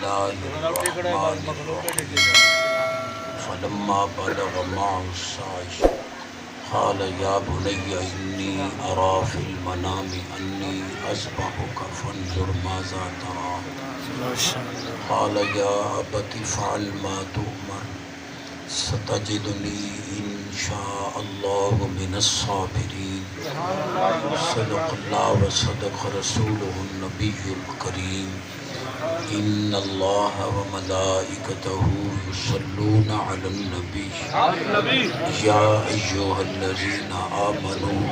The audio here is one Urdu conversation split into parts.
الله الرحمن الرحيم فلما بلغ معه السعي قال يا بني إني أرى في المنام أني أذبحك فانظر ماذا ترى قال يا أبت افعل ما تؤمر ستجدني إن شاء الله من الصابرين صدق الله وصدق رسوله النبي الكريم إن الله وملائكته يصلون على النبي يا أيها الذين آمنوا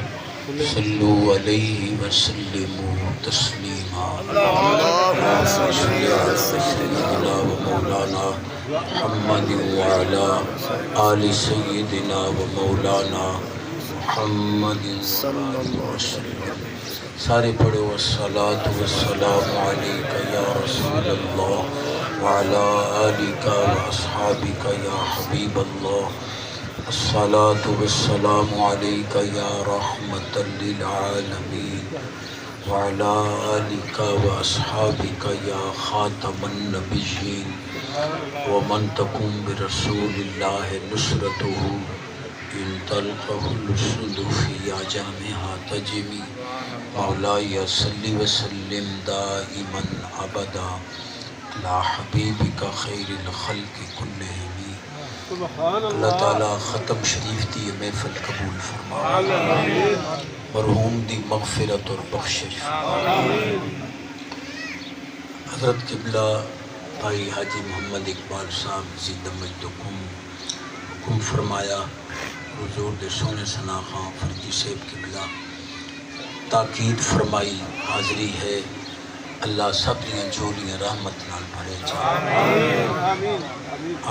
صلوا عليه وسلموا تسليما اللهم صل على سيدنا ومولانا محمد وعلى آل سيدنا ومولانا محمد صلی اللہ علیہ وسلم. سارے پڑھو الصلاۃ والسلام علیک یا رسول اللہ وعلی آلک واصحابک یا حبیب اللہ. الصلاۃ والسلام علیک یا رحمۃ للعالمین وعلی آلک واصحابک یا خاتم النبیین ومن تکن برسول اللہ نصرته ان تلقه الاسد فی اعجامها تجمی مولاي صل وسلم دائما ابدا لا حبیبک خیر الخلق كلهم. اللہ تعالیٰ ختم شریف دی محفل قبول فرما، مرحوم دی مغفرت اور بخشش فرما. حضرت قبلہ بھائی حاجی محمد اقبال صاحب زندہ مجدکم حکم فرمایا حضور دے سونے سنا خان فرجی صاحب قبلہ تاکید فرمائی حاضری ہے. اللہ سب دیاں جولیاں رحمت نال بھرے جائے.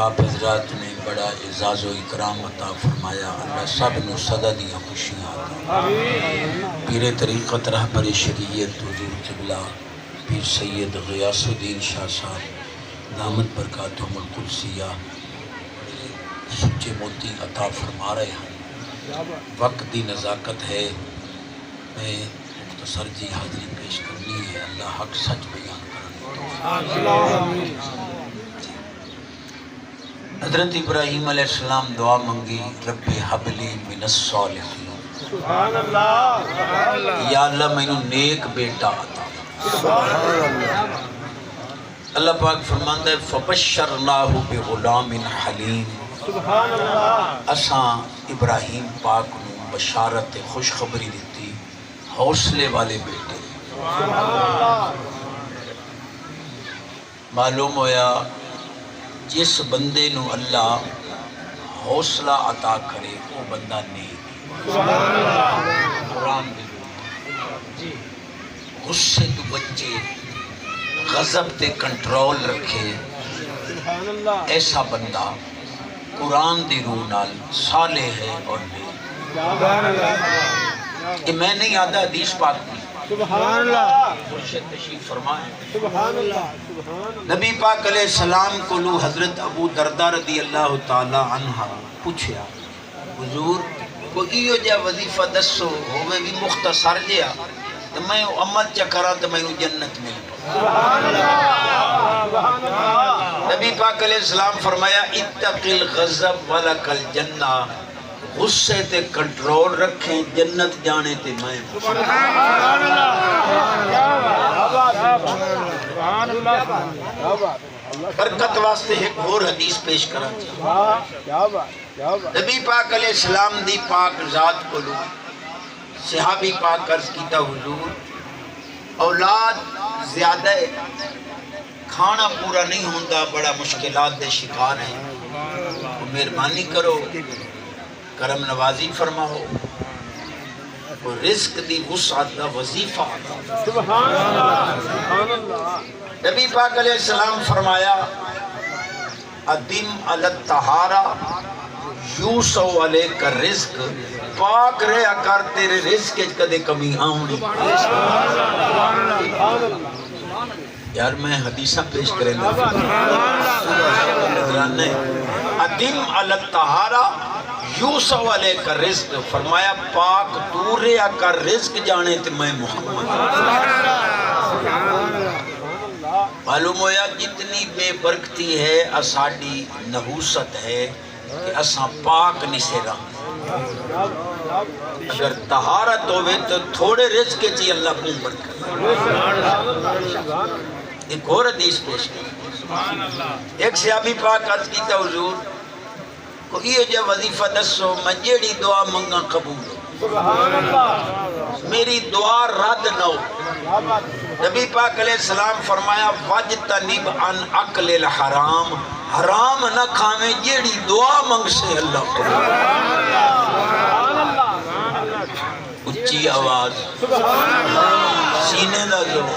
آپ حضرات نے بڑا اعزاز و اکرام عطا فرمایا. اللہ سب نو صدا دیاں خوشیاں عطا. پیر طریقت رہبر شریعت حضور قبلہ پیر سید غیاث الدین شاہ صاحب دامت برکاتہم القدسیہ سچے موتی عطا فرما رہے ہیں. وقت دی نزاکت ہے، میں مختصر جی حاضری پیش کرنی ہے. اللہ حق سچ بیان کرنا. حضرت ابراہیم علیہ السلام دعا منگی رب حبلی من الصالحین، یا اللہ مینوں نیک بیٹا عطا. اللہ پاک فرماندا ہے فبشرناہ بغلام حلیم. اساں ابراہیم پاک نو بشارت خوشخبری دیتی حوصلے والے بیٹے. معلوم ہویا جس بندے نو اللہ حوصلہ عطا کرے وہ بندہ نیک. قرآن دے غصے تو بچے، غضب تے کنٹرول رکھے، ایسا بندہ قرآن دی روح نال صالح ہے اور نیک. کہ میں نہیں آدھا حدیث پاک میں مرشد تشریف فرمائے. نبی پاک علیہ السلام کو لو حضرت ابو دردہ رضی اللہ تعالی عنہ پوچھیا حضور کو ایو جا وظیفہ دسو ہوئے بھی مختصر جیا تو میں عمل چکرا تو میں جنت مل. نبی پاک علیہ السلام فرمایا اتق الغضب ولک الجنہ، غصے تے کنٹرول رکھیں جنت جانے تے میں. برکت واسطے ایک اور حدیث پیش کرنا چاہتا. نبی پاک علیہ السلام دی پاک ذات کو لو صحابی پاک عرض کیتا حضور اولاد زیادہ ہے، کھانا پورا نہیں ہوندہ، بڑا مشکلات دے شکار ہیں، مہربانی کرو کرم نوازی فرماؤ، رزق دی وسعت دا وظیفہ. نبی پاک علیہ السلام فرمایا ادم علی الطہارہ یوسو علیک الرزق، پاک رہا کر تیرے رزق کدے کمی آؤں. یار میں حدیثہ پیش کریں گا. ادم علی الطہارہ یوسف علیہ کا رزق، فرمایا پاک تو رہا کر رزق جانے تے میں محمد. معلوم ہویا جتنی بے برکتی ہے اساڑی نحوست ہے کہ اساں پاک نہیں سے رہا. اگر طہارت ہوئے تو تھوڑے رزق چی اللہ کو برکت. ایک اور حدیث پیش کی. ایک صحابی پاک عرض کیتا حضور کو یہ جو وظیفہ دسو میں جیڑی دعا منگا قبول ہو میری دعا رد نہ ہو. نبی پاک علیہ السلام فرمایا وَجْتَنِبْ عَنْ أَكْلِ الْحَرَامِ حرام نہ کھاویں جیڑی دعا منگ سے اللہ کو. اچھی آواز سینے دا زور.